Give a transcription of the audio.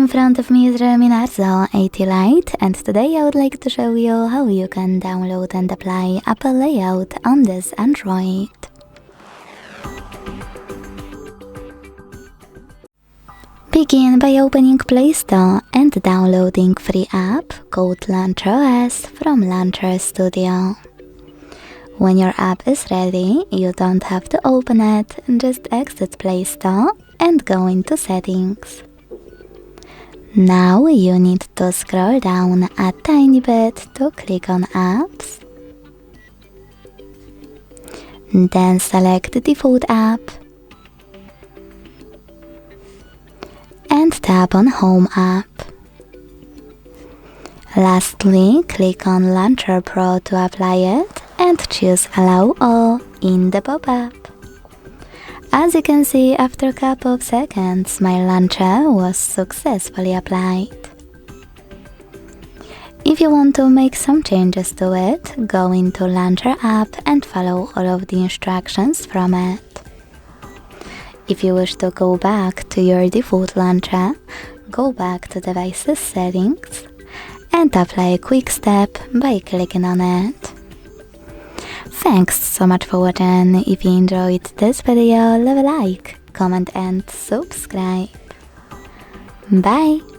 In front of me is REALME Narzo 80 Lite, and today I would like to show you how you can download and apply Apple layout on this Android. Begin by opening Play Store and downloading free app called LauncherOS from Launcher Studio. When your app is ready, you don't have to open it, just exit Play Store and go into Settings. Now you need to scroll down a tiny bit to click on Apps. Then select Default App and tap on Home App. Lastly, click on Launcher Pro to apply it and choose Allow All in the pop-up. As you can see, after a couple of seconds, my launcher was successfully applied. If you want to make some changes to it, go into Launcher app and follow all of the instructions from it. If you wish to go back to your default launcher, go back to Devices Settings and apply a quick step by clicking on it. Thanks so much for watching. If you enjoyed this video, leave a like, comment and subscribe. Bye!